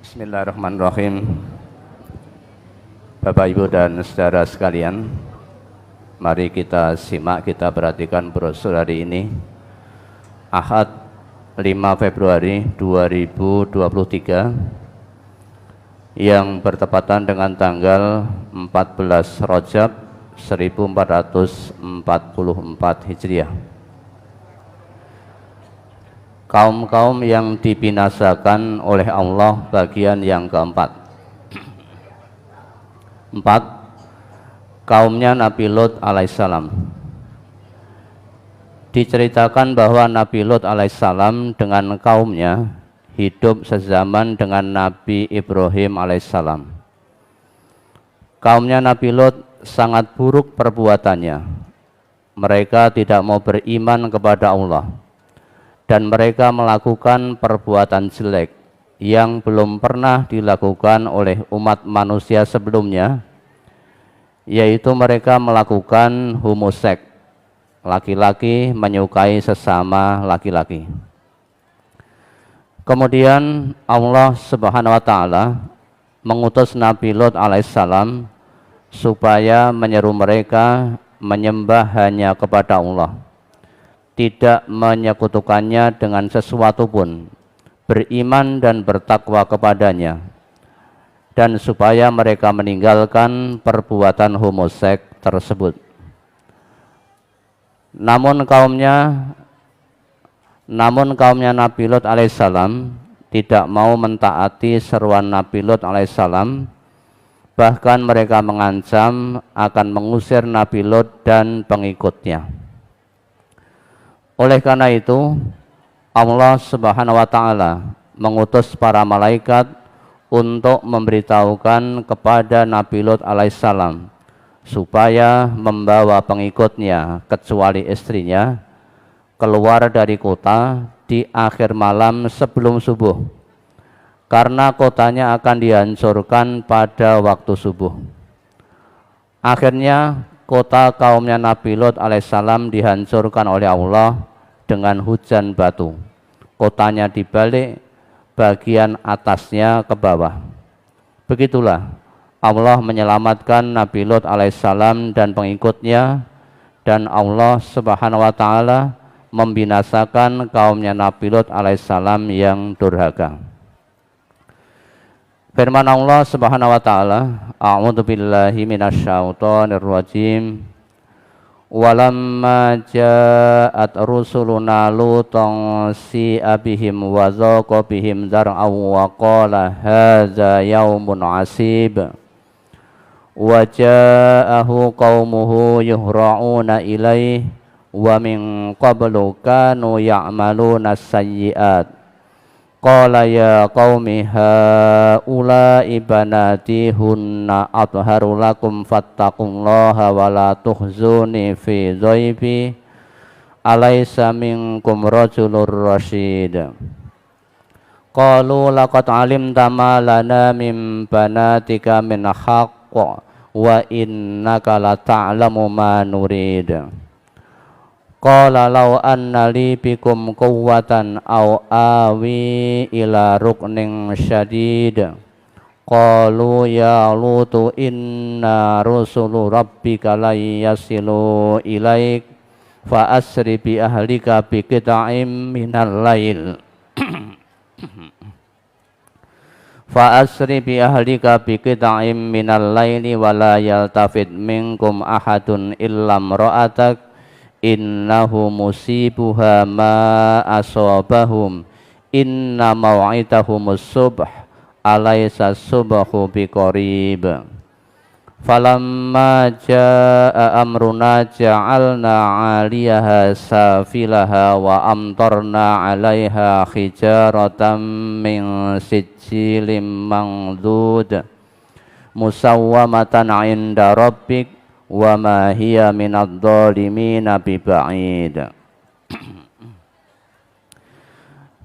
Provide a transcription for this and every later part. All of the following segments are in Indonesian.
Bismillahirrahmanirrahim. Bapak Ibu dan saudara sekalian, mari kita simak, kita perhatikan brosur hari ini, Ahad 5 Februari 2023 yang bertepatan dengan tanggal 14 Rajab 1444 Hijriah. Kaum-kaum yang dibinasakan oleh Allah bagian yang keempat. 4. Kaumnya Nabi Lut alaihissalam. Diceritakan bahwa Nabi Lut alaihissalam dengan kaumnya hidup sezaman dengan Nabi Ibrahim alaihissalam. Kaumnya Nabi Lut sangat buruk perbuatannya. Mereka tidak mau beriman kepada Allah, dan mereka melakukan perbuatan jelek yang belum pernah dilakukan oleh umat manusia sebelumnya, yaitu mereka melakukan homoseks, laki-laki menyukai sesama laki-laki. Kemudian Allah Subhanahu wa Ta'ala mengutus Nabi Lut alaihissalam supaya menyeru mereka menyembah hanya kepada Allah, tidak menyekutukannya dengan sesuatu pun, beriman dan bertakwa kepadanya, dan supaya mereka meninggalkan perbuatan homoseks tersebut. Namun kaumnya Nabi Lut alaihissalam tidak mau mentaati seruan Nabi Lut alaihissalam, bahkan mereka mengancam akan mengusir Nabi Lut dan pengikutnya. Oleh karena itu, Allah Subhanahu wa Ta'ala mengutus para malaikat untuk memberitahukan kepada Nabi Lut alaihissalam supaya membawa pengikutnya kecuali istrinya keluar dari kota di akhir malam sebelum subuh, karena kotanya akan dihancurkan pada waktu subuh. Akhirnya kota kaumnya Nabi Lut alaihissalam dihancurkan oleh Allah dengan hujan batu. Kotanya dibalik, bagian atasnya ke bawah. Begitulah Allah menyelamatkan Nabi Lut alaihissalam dan pengikutnya, dan Allah Subhanahu wa Ta'ala membinasakan kaumnya Nabi Lut alaihissalam yang durhaka. Firman Allah Subhanahu wa Ta'ala, A'udzu billahi minasyaitonir rajim. Walamma ja'at rusuluna lutan si'a bihim wa zaqa bihim zar'aw wa qala hadza yaumun asib. Wa ja'ahu qaumuhu yuhra'una ilaihi wa min qablu kanu ya'maluna as-sayyi'at. Qala ya qaumi haula'i banati hunna atharu lakum fattaqullaha wa la tuhzuni fi dhaifi alaysa minkum rajulur rasyid. Qalu laqad alimta ma lana min banatika min haqq wa innaka la ta'lamu ma nurid. Qala law anna li bikum quwwatan aw awi ila ruknin syadid. Qalu ya Lutu inna rusulu rabbika la yasilu ilaik fa asri bi ahlika bi qita'im minal lail. Fa asri bi ahlika bi qita'im minal laili wa la yaltafit minkum ahadun illa imra'atak innahu musibuha ma asabahum inna maw'itahumus subh alaysa subhu biqarib. Falamma jaa amruna ja'alna 'aliyaha safilaha wa amtarna 'alaiha hijaratan min sijilin mandud musawwamatan 'inda rabbik wa ma hiya minadh dhalimina biba'id.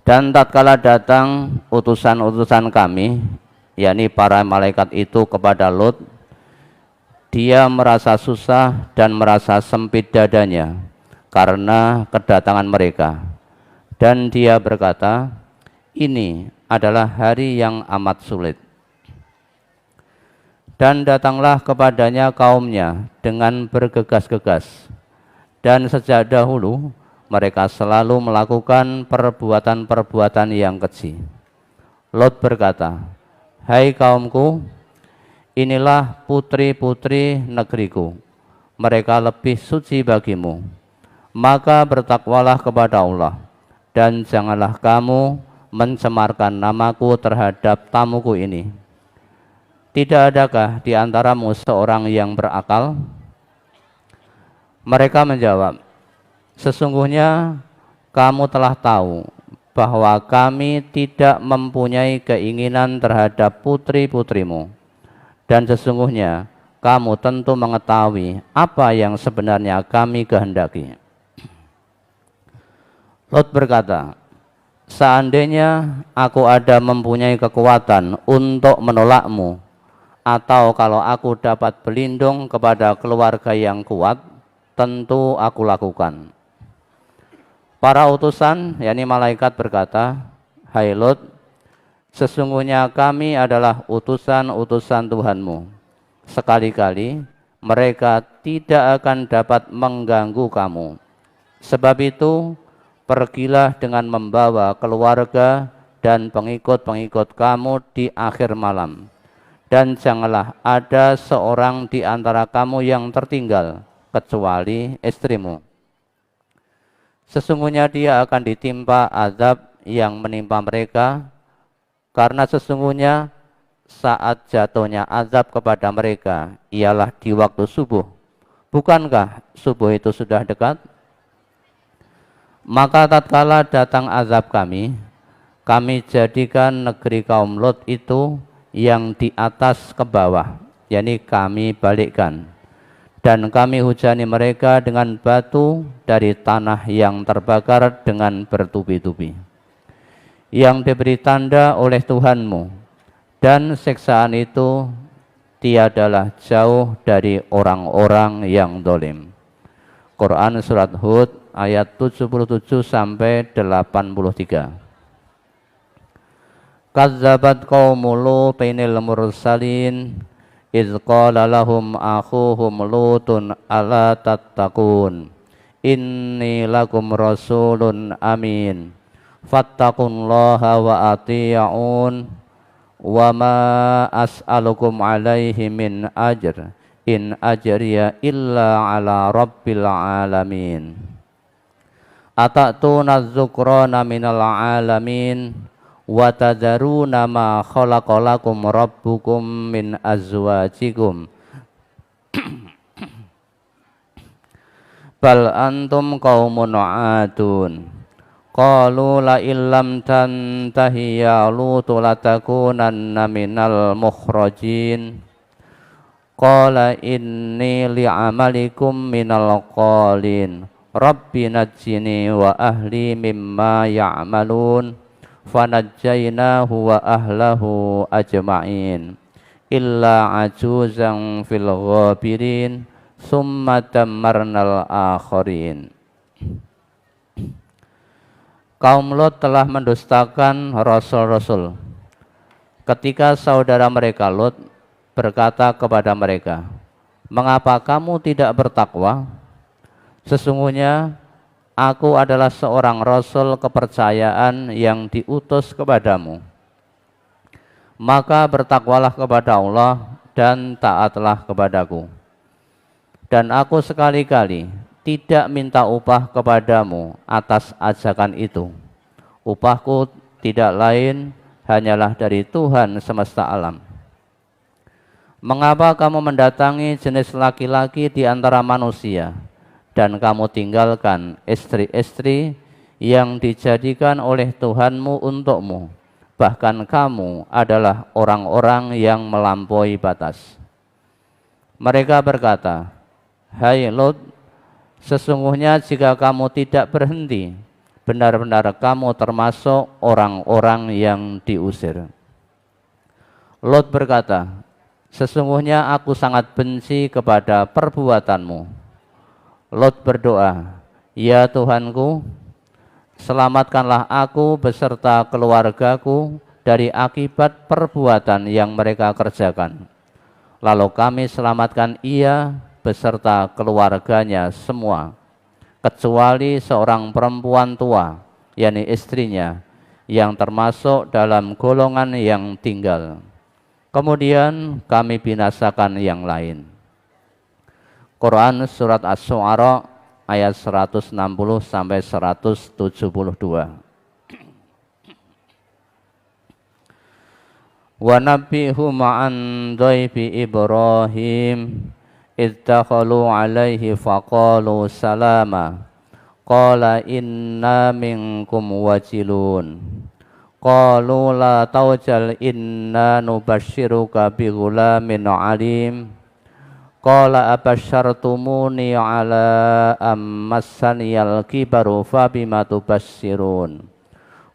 Dan tatkala datang utusan-utusan kami, yakni para malaikat itu kepada Lut, dia merasa susah dan merasa sempit dadanya karena kedatangan mereka. Dan dia berkata, ini adalah hari yang amat sulit. Dan datanglah kepadanya kaumnya dengan bergegas-gegas. Dan sejak dahulu mereka selalu melakukan perbuatan-perbuatan yang keji. Lot berkata, "Hai kaumku, inilah putri-putri negeriku. Mereka lebih suci bagimu. Maka bertakwalah kepada Allah, dan janganlah kamu mencemarkan namaku terhadap tamuku ini. Tidak adakah di antaramu seorang yang berakal?" Mereka menjawab, "Sesungguhnya kamu telah tahu bahwa kami tidak mempunyai keinginan terhadap putri-putrimu. Dan sesungguhnya kamu tentu mengetahui apa yang sebenarnya kami kehendaki." Lot berkata, "Seandainya aku ada mempunyai kekuatan untuk menolakmu, atau kalau aku dapat berlindung kepada keluarga yang kuat, tentu aku lakukan." Para utusan, yakni malaikat berkata, "Hai Lot, sesungguhnya kami adalah utusan-utusan Tuhanmu. Sekali-kali mereka tidak akan dapat mengganggu kamu. Sebab itu, pergilah dengan membawa keluarga dan pengikut-pengikut kamu di akhir malam. Dan janganlah ada seorang di antara kamu yang tertinggal, kecuali istrimu. Sesungguhnya dia akan ditimpa azab yang menimpa mereka, karena sesungguhnya saat jatuhnya azab kepada mereka ialah di waktu subuh. Bukankah subuh itu sudah dekat? Maka tatkala datang azab kami jadikan negeri kaum Lot itu yang di atas ke bawah, yakni kami balikkan. Dan kami hujani mereka dengan batu dari tanah yang terbakar dengan bertubi-tubi, yang diberi tanda oleh Tuhanmu, dan siksaan itu tiadalah jauh dari orang-orang yang zalim. Quran Surat Hud ayat 77 sampai 83. Kazzabat qaumul Lutinil mursalin idz qala lahum akhuhum Lutun ala tattaqun inni lakum rasulun amin fattaqullaha wa ati'un wa ma as'alukum alaihi min ajr in ajriya illa ala rabbil alamin. Atatuna dzukrana minal alamin wa tadharuna ma khalaqalakum rabbukum min azwajikum bal antum qaumun aadun. Qalu la illam tantahi ya Lutu latakunanna minal mukhrajin. Qala inni li'amalikum minal qalin rabbi najjini wa ahli mimma ya'malun. Fanajjaynahu wa ahlahu ajma'in illa ajuzan fil ghabirin summa dammarnal akharin. Kaum Lot telah mendustakan rasul-rasul. Ketika saudara mereka Lot berkata kepada mereka, "Mengapa kamu tidak bertakwa? Sesungguhnya aku adalah seorang rasul kepercayaan yang diutus kepadamu. Maka bertakwalah kepada Allah dan taatlah kepadaku. Dan aku sekali-kali tidak minta upah kepadamu atas ajakan itu. Upahku tidak lain hanyalah dari Tuhan semesta alam. Mengapa kamu mendatangi jenis laki-laki di antara manusia, dan kamu tinggalkan istri-istri yang dijadikan oleh Tuhanmu untukmu? Bahkan kamu adalah orang-orang yang melampaui batas." Mereka berkata, "Hai Lot, sesungguhnya jika kamu tidak berhenti, benar-benar kamu termasuk orang-orang yang diusir." Lot berkata, "Sesungguhnya aku sangat benci kepada perbuatanmu." Lot berdoa, "Ya Tuhanku, selamatkanlah aku beserta keluargaku dari akibat perbuatan yang mereka kerjakan. Lalu kami selamatkan ia beserta keluarganya semua, kecuali seorang perempuan tua, yakni istrinya, yang termasuk dalam golongan yang tinggal. Kemudian kami binasakan yang lain. Quran Surat Asy-Syu'ara ayat 160 sampai 172. Wa nabbihum an dhaifi Ibrahim idtakhalu alaihi faqalu salama qala inna minkum wajilun qalu la tawjal inna nubashiruka bi ghulamin alim qala abasyartumuni ala ammassaniyal kibaru fabima tubashirun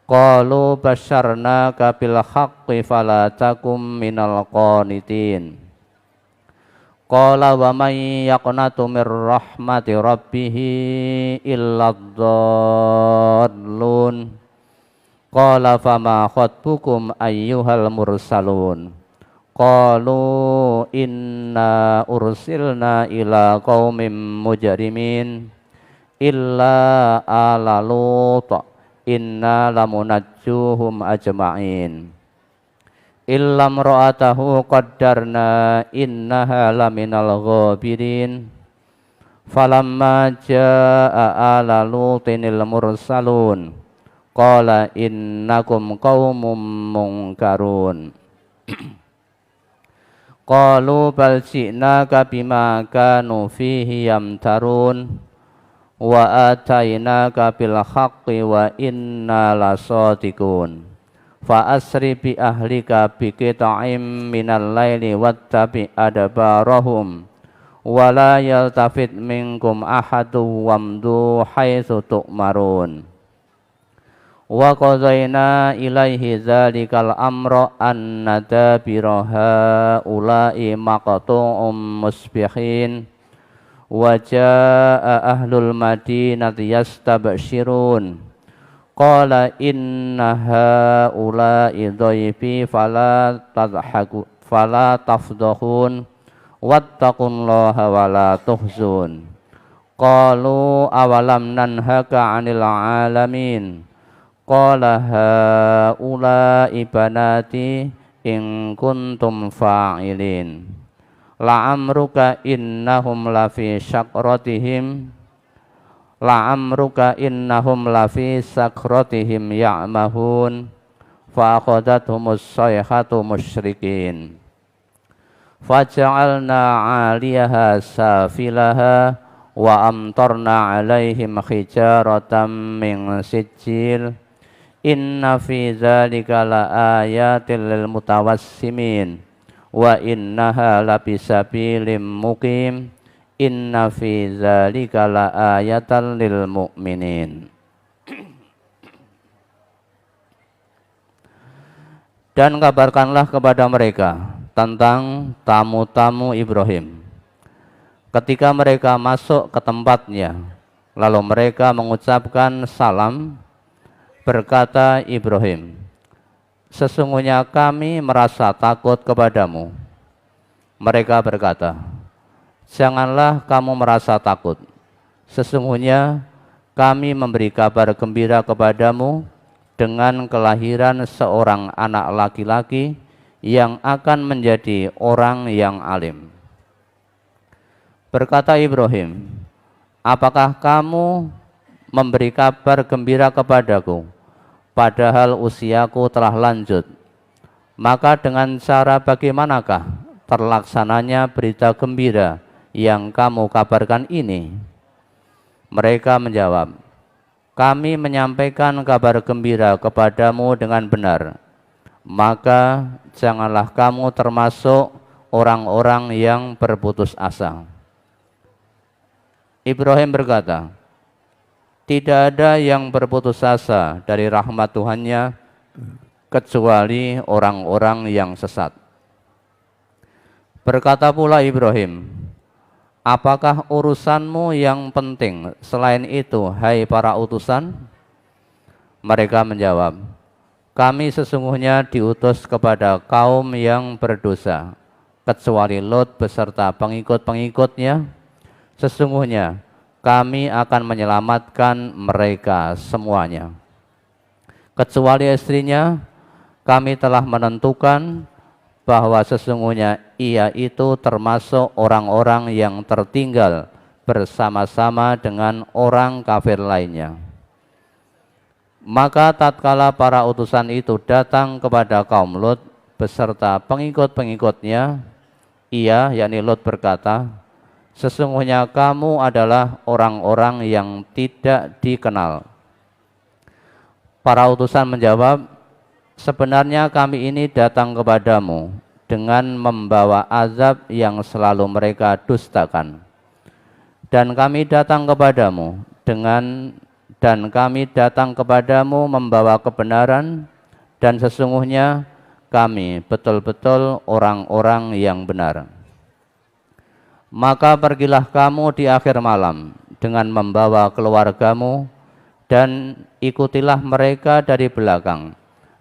qalu basyarnaka bil haqqi fala takum minal qanitin qala wa may yaqnatu mir rahmati rabbih illa dhallun qala fama khatbukum ayyuhal mursalun qalu inna ursilna ila qaumin mujrimin illa ala lut inna lamunajjuhum ajma'in illam ra'atahu qaddarna innaha laminal ghabirin falamma jaa'a ala lutinil mursalun qala innakum qaumum munkarun qalu bal ji'naka bima kanu fihi yamtarun wa atainaka bil haqqi wa inna lasadiqun fa asri bi ahlika bi qita'im minal laili wattabi adbarahum wa la yaltafit minkum ahadu wamdu haitsu tu'marun wa qadaina ilaihi dzalikal amra anna dabira haula'i maqtu'um musbihin wa jaa ahlul madinati yastabshirun qala inna haula'i dhaifi fala tadhaku fala tafdhahun wattaqullaha wala tuhzun qalu awalam nanhaka 'anil 'alamin qala haula'i banati in kuntum fa'ilin la'amruka innahum lafi syakratihim sakratihim ya'mahun fa akhadhathumus sayhatu musyrikin faja'alna 'aliyaha safilaha wa amtarna 'alaihim hijaratan min sijil inna fi dzalika laayatil lil mutawassimin wa innaha labisabilim muqim inna fi dzalika laayatan lil mu'minin. Dan kabarkanlah kepada mereka tentang tamu-tamu Ibrahim ketika mereka masuk ke tempatnya, lalu mereka mengucapkan salam. Berkata Ibrahim, sesungguhnya kami merasa takut kepadamu. Mereka berkata, janganlah kamu merasa takut. Sesungguhnya kami memberi kabar gembira kepadamu dengan kelahiran seorang anak laki-laki yang akan menjadi orang yang alim. Berkata Ibrahim, apakah kamu memberi kabar gembira kepadaku, padahal usiaku telah lanjut? Maka dengan cara bagaimanakah terlaksananya berita gembira yang kamu kabarkan ini? Mereka menjawab, kami menyampaikan kabar gembira kepadamu dengan benar, maka janganlah kamu termasuk orang-orang yang berputus asa. Ibrahim berkata, tidak ada yang berputus asa dari rahmat Tuhannya kecuali orang-orang yang sesat. Berkata pula Ibrahim, apakah urusanmu yang penting selain itu, hai para utusan? Mereka menjawab, kami sesungguhnya diutus kepada kaum yang berdosa, kecuali Lot beserta pengikut-pengikutnya. Sesungguhnya kami akan menyelamatkan mereka semuanya. Kecuali istrinya, kami telah menentukan bahwa sesungguhnya ia itu termasuk orang-orang yang tertinggal bersama-sama dengan orang kafir lainnya. Maka tatkala para utusan itu datang kepada kaum Lot beserta pengikut-pengikutnya, ia, yakni Lot, berkata, sesungguhnya kamu adalah orang-orang yang tidak dikenal. Para utusan menjawab, sebenarnya kami ini datang kepadamu dengan membawa azab yang selalu mereka dustakan. Dan kami datang kepadamu membawa kebenaran, dan sesungguhnya kami betul-betul orang-orang yang benar. Maka pergilah kamu di akhir malam dengan membawa keluargamu, dan ikutilah mereka dari belakang,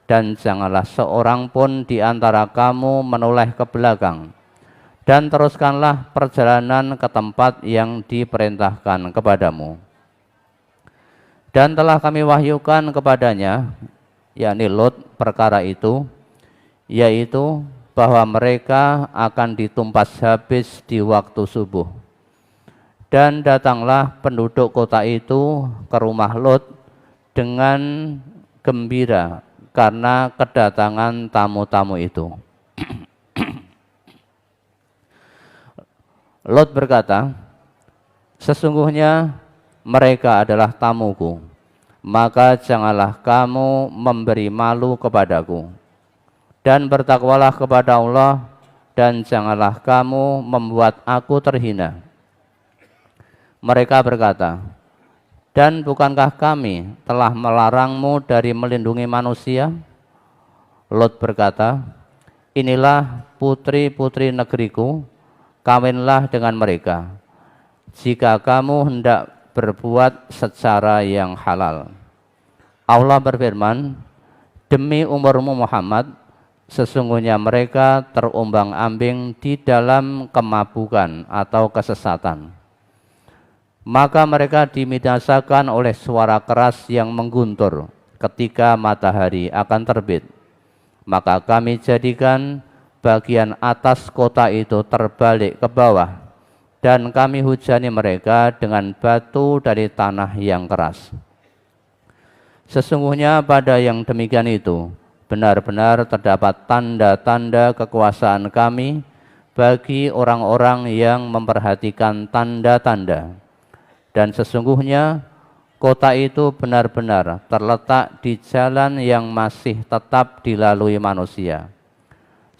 dan janganlah seorang pun di antara kamu menoleh ke belakang, dan teruskanlah perjalanan ke tempat yang diperintahkan kepadamu. Dan telah kami wahyukan kepadanya, yakni Lot, perkara itu, yaitu bahwa mereka akan ditumpas habis di waktu subuh. Dan datanglah penduduk kota itu ke rumah Lot dengan gembira karena kedatangan tamu-tamu itu. Lot berkata, sesungguhnya mereka adalah tamuku, maka janganlah kamu memberi malu kepadaku. Dan bertakwalah kepada Allah, dan janganlah kamu membuat aku terhina. Mereka berkata, dan bukankah kami telah melarangmu dari melindungi manusia? Lot berkata, inilah putri-putri negeriku, kawinlah dengan mereka, jika kamu hendak berbuat secara yang halal. Allah berfirman, demi umurmu Muhammad, sesungguhnya mereka terombang-ambing di dalam kemabukan atau kesesatan. Maka mereka dibinasakan oleh suara keras yang mengguntur ketika matahari akan terbit. Maka kami jadikan bagian atas kota itu terbalik ke bawah, dan kami hujani mereka dengan batu dari tanah yang keras. Sesungguhnya pada yang demikian itu, benar-benar terdapat tanda-tanda kekuasaan kami bagi orang-orang yang memperhatikan tanda-tanda. Dan sesungguhnya kota itu benar-benar terletak di jalan yang masih tetap dilalui manusia.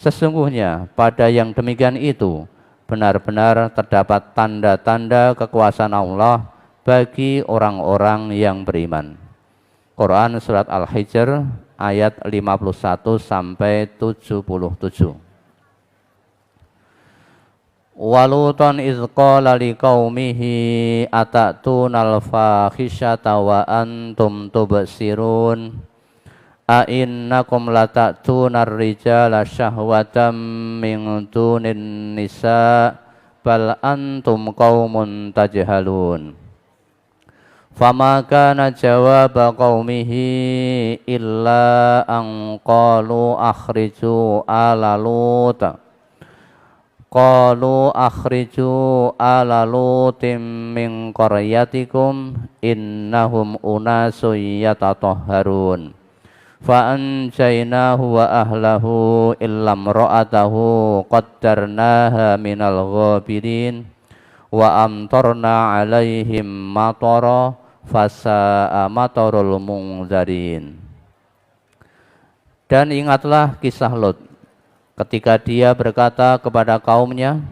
Sesungguhnya pada yang demikian itu, benar-benar terdapat tanda-tanda kekuasaan Allah bagi orang-orang yang beriman. Quran Surat Al-Hijr ayat 51 sampai 77. Walutan iz qala liqaumihi atatuna al-fahisyata wa antum tubsirun a innakum latatuna ar-rijala syahwatam min dunin nisa bal antum qaumun tajhalun. Fama kana jawaba qaumihi illa an qalu akhriju ala Lut lutim min qaryatikum innahum unasun yatatahharun. Fa'anjainahu wa ahlahu illam ra'atahu qaddarnaha minal ghabirin wa amtarna alaihim matara fasa'a matarul munzarin. Dan ingatlah kisah Lot ketika dia berkata kepada kaumnya,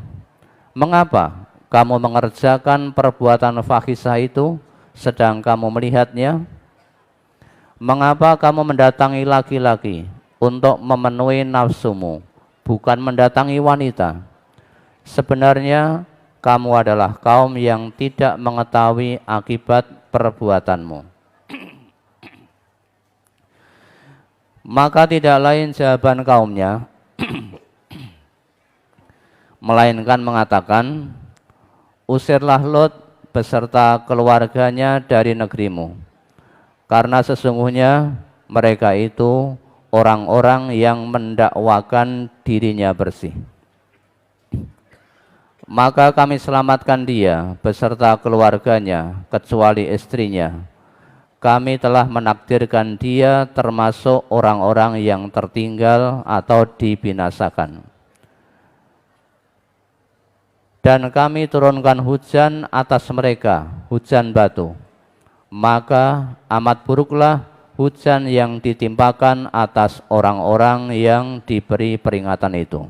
mengapa kamu mengerjakan perbuatan fahisah itu sedang kamu melihatnya? Mengapa kamu mendatangi laki-laki untuk memenuhi nafsumu, bukan mendatangi wanita? Sebenarnya kamu adalah kaum yang tidak mengetahui akibat perbuatanmu. Maka tidak lain jawaban kaumnya melainkan mengatakan, usirlah Lot beserta keluarganya dari negerimu, karena sesungguhnya mereka itu orang-orang yang mendakwakan dirinya bersih. Maka kami selamatkan dia beserta keluarganya kecuali istrinya. Kami telah menakdirkan dia termasuk orang-orang yang tertinggal atau dibinasakan. Dan kami turunkan hujan atas mereka, hujan batu. Maka amat buruklah hujan yang ditimpakan atas orang-orang yang diberi peringatan itu.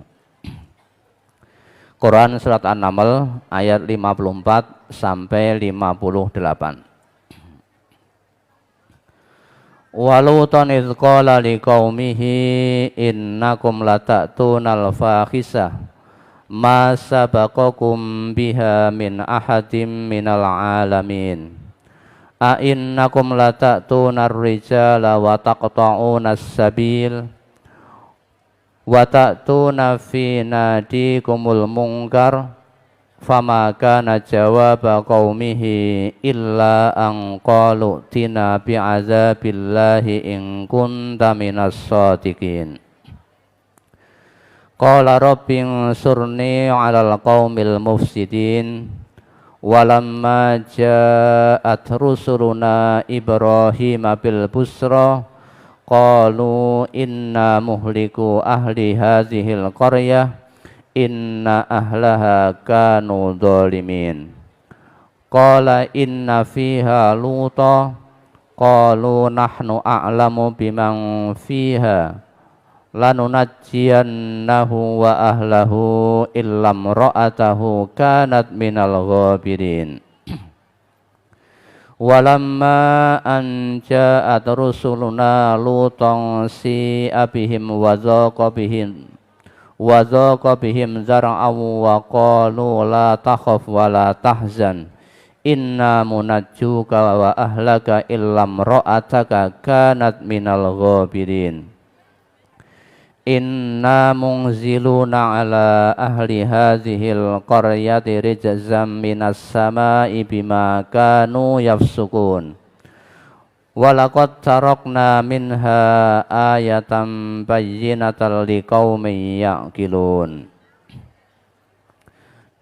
Quran Surat An-Naml ayat 54 sampai 58. Walutan idh qala liqaumihi innakum lata'tunal fahisah ma sabaqakum biha min ahadim minal alamin. A innakum lata'tunar rijala wa taqta'unas sabil wa ta'tuna fi nadikumul munkar fama kana jawaba qaumihi illa an qalu tina bi'azabillahi in kunta minas shadiqin. Qala rabbing surni 'alal qaumil mufsidin walamma ja'at rusuluna Ibrahim bil busra qalu inna muhliku ahli hadhil qaryah inna ahlaha kanu dhalimin. Qala inna fiha luta qalu nahnu a'lamu biman fiha lanunajjiyannahu wa ahlahu illam ra'atahu kanat minal ghabirin. Walamma an ja'at rusuluna lutan si'a bihim wa dhaqa bihim zar'an wa qalu la takhaf wa la tahzan inna munajjuka wa ahlaka illam ra'ataka kanat minal ghabirin. Inna munziluna ala ahli hadhil qaryati rijzam minas sama'i bima kanu yafsukun. Walaqad tarakna minha ayatan bayyinatan liqaumin ya'qilun.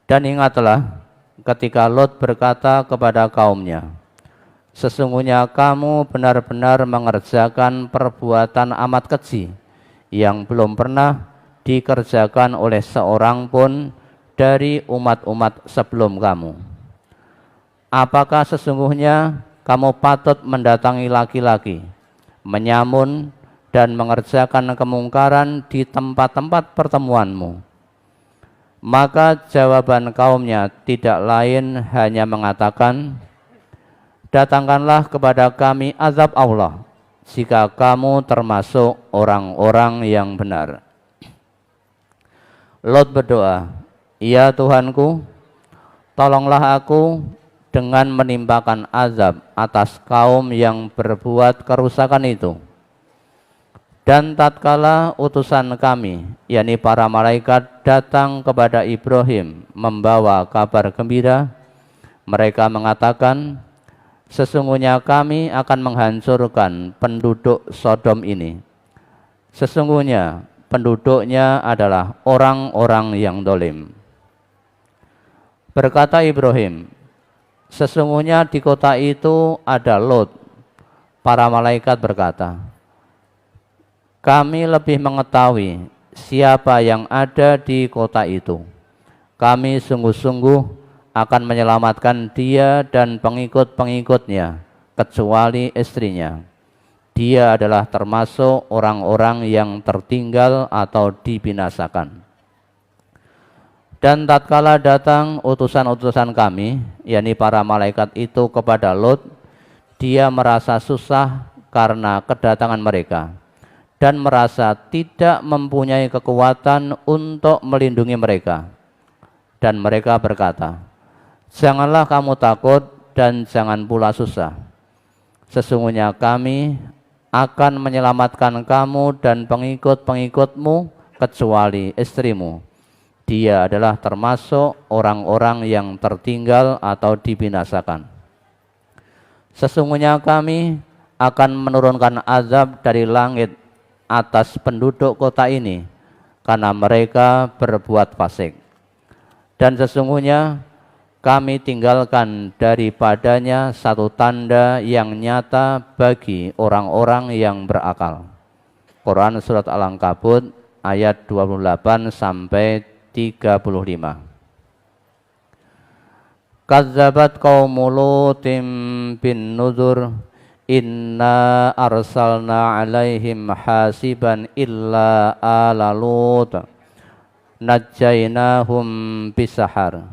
Dan ingatlah ketika Lot berkata kepada kaumnya, sesungguhnya kamu benar-benar mengerjakan perbuatan amat keji yang belum pernah dikerjakan oleh seorang pun dari umat-umat sebelum kamu. Apakah sesungguhnya kamu patut mendatangi laki-laki, menyamun dan mengerjakan kemungkaran di tempat-tempat pertemuanmu? Maka jawaban kaumnya tidak lain hanya mengatakan, datangkanlah kepada kami azab Allah jika kamu termasuk orang-orang yang benar. Lot berdoa, ya Tuhanku, tolonglah aku dengan menimpakan azab atas kaum yang berbuat kerusakan itu. Dan tatkala utusan kami, yakni para malaikat, datang kepada Ibrahim membawa kabar gembira, mereka mengatakan, sesungguhnya kami akan menghancurkan penduduk Sodom ini. Sesungguhnya penduduknya adalah orang-orang yang dolim. Berkata Ibrahim, sesungguhnya di kota itu ada Lot. Para malaikat berkata, kami lebih mengetahui siapa yang ada di kota itu. Kami sungguh-sungguh akan menyelamatkan dia dan pengikut-pengikutnya, kecuali istrinya. Dia adalah termasuk orang-orang yang tertinggal atau dibinasakan. Dan tatkala datang utusan-utusan kami, yakni para malaikat itu kepada Lot, dia merasa susah karena kedatangan mereka dan merasa tidak mempunyai kekuatan untuk melindungi mereka. Dan mereka berkata, janganlah kamu takut dan jangan pula susah. Sesungguhnya kami akan menyelamatkan kamu dan pengikut-pengikutmu kecuali istrimu. Dia adalah termasuk orang-orang yang tertinggal atau dibinasakan. Sesungguhnya kami akan menurunkan azab dari langit atas penduduk kota ini karena mereka berbuat fasik. Dan sesungguhnya kami tinggalkan daripadanya satu tanda yang nyata bagi orang-orang yang berakal. Quran Surat Al-Ankabut ayat 28 sampai 35. Kazzabat qaumu Lutim bin nuzur inna arsalna alaihim hasiban illa ala Lut najjaynahum bisahar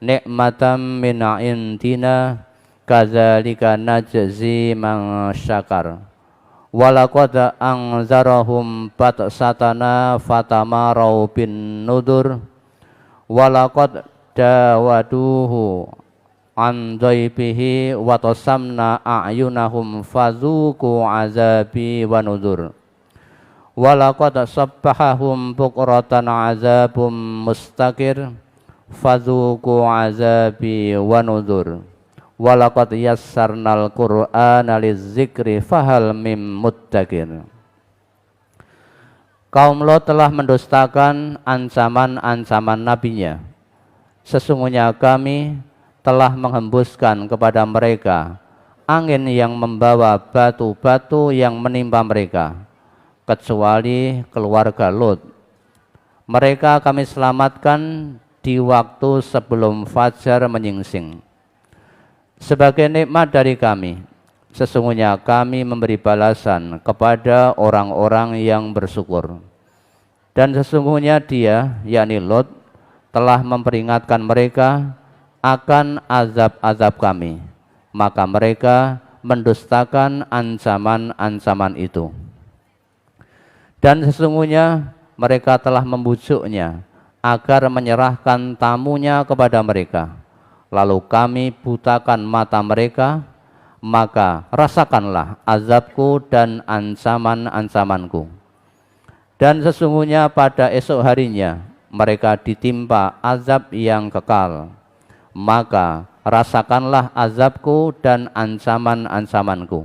ni'matan min indina kadzalika najzi man syakar walaqad anzarahum batsatana fatamarau bin nudur walaqad dawaduhu an dhaibihi wa tasamna a'yunahum fazuku azabi wa nudur walaqad sabbahahum bukratan azabum mustaqir fazuku azabi wa nudzur walaqad yassarnal qur'ana lizzikri fahal mim muddakir. Kaum Lot telah mendustakan ancaman-ancaman nabinya. Sesungguhnya kami telah menghembuskan kepada mereka angin yang membawa batu-batu yang menimpa mereka kecuali keluarga Lot. Mereka kami selamatkan di waktu sebelum fajar menyingsing. Sebagai nikmat dari kami, sesungguhnya kami memberi balasan kepada orang-orang yang bersyukur. Dan sesungguhnya dia, yakni Lot, telah memperingatkan mereka akan azab-azab kami. Maka mereka mendustakan ancaman-ancaman itu. Dan sesungguhnya mereka telah membujuknya agar menyerahkan tamunya kepada mereka. Lalu kami butakan mata mereka, maka rasakanlah azabku dan ancaman-ancamanku. Dan sesungguhnya pada esok harinya mereka ditimpa azab yang kekal. Maka rasakanlah azabku dan ancaman-ancamanku.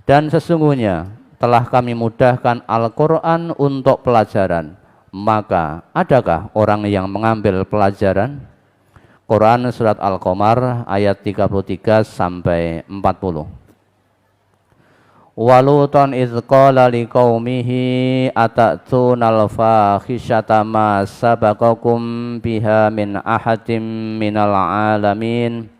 Dan sesungguhnya telah kami mudahkan Al-Quran untuk pelajaran. Maka adakah orang yang mengambil pelajaran? Quran Surat Al-Qamar ayat 33 sampai 40. Waluton iz qala liqaumihi atatsunal fahisyata ma sabaqakum biha min ahadin minal alamin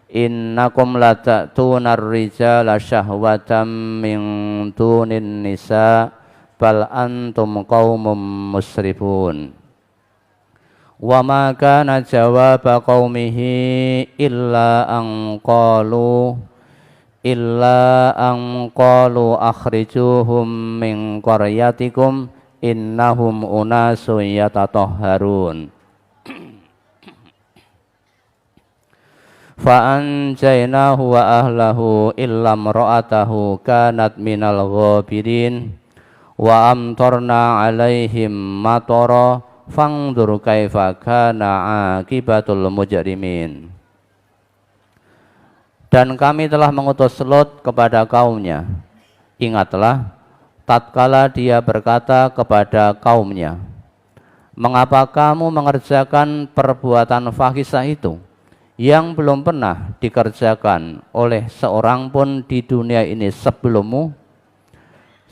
innakum latatsunar rijala syahwatan min dunin nisa bal antum qaumum musrifun. Wa ma kana jawaba qaumihi illa an qalu akhrijuhum min qaryatikum innahum unasun yatatahharun. Fa anjaynahu wa ahlahu illa imra'atahu kanat minal ghabirin wa amtarna alaihim matara fangdur kaifa kana akibatul mujrimin. Dan kami telah mengutus Lot kepada kaumnya. Ingatlah tatkala dia berkata kepada kaumnya, mengapa kamu mengerjakan perbuatan fahisyah itu yang belum pernah dikerjakan oleh seorang pun di dunia ini sebelummu?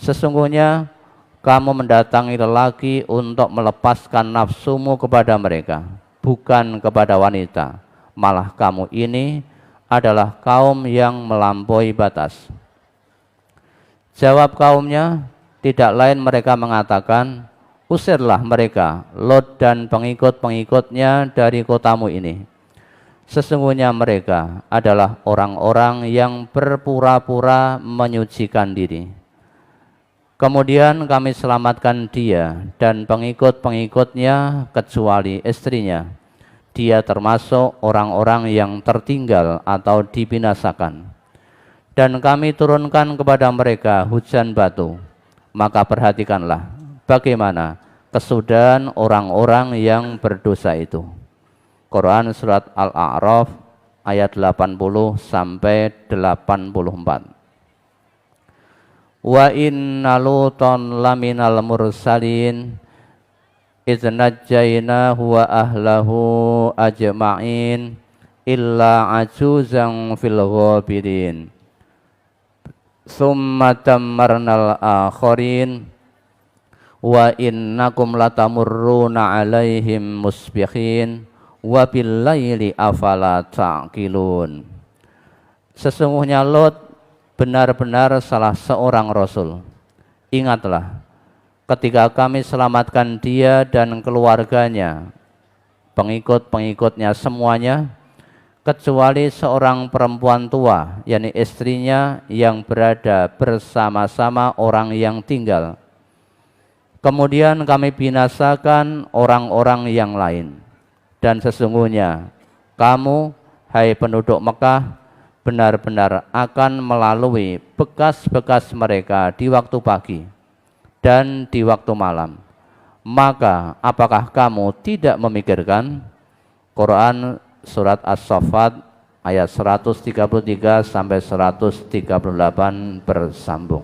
Sesungguhnya kamu mendatangi lelaki untuk melepaskan nafsumu kepada mereka, bukan kepada wanita. Malah kamu ini adalah kaum yang melampaui batas. Jawab kaumnya, tidak lain mereka mengatakan, usirlah mereka, Lot dan pengikut-pengikutnya dari kotamu ini. Sesungguhnya mereka adalah orang-orang yang berpura-pura menyucikan diri. Kemudian kami selamatkan dia dan pengikut-pengikutnya kecuali istrinya. Dia termasuk orang-orang yang tertinggal atau dibinasakan. dan kami turunkan kepada mereka hujan batu. Maka perhatikanlah bagaimana kesudahan orang-orang yang berdosa itu. Quran surat Al-A'raf ayat 80 sampai 84. Wa inna luton laminal mursalin iznajjaynahu wa ahlahu ajma'in illa ajuzan fil ghabirin summa tammarnal akharin wa innakum latamurruna alaihim musbihin wa bil laili afala ta'qilun. Sesungguhnya Lot benar-benar salah seorang rasul. Ingatlah ketika kami selamatkan dia dan keluarganya, pengikut-pengikutnya semuanya, kecuali seorang perempuan tua, yakni istrinya yang berada bersama-sama orang yang tinggal. Kemudian kami binasakan orang-orang yang lain. Dan sesungguhnya kamu, hai penduduk Mekah, benar-benar akan melalui bekas-bekas mereka di waktu pagi dan di waktu malam. Maka apakah kamu tidak memikirkan? Quran surat As-Saffat ayat 133 sampai 138 bersambung.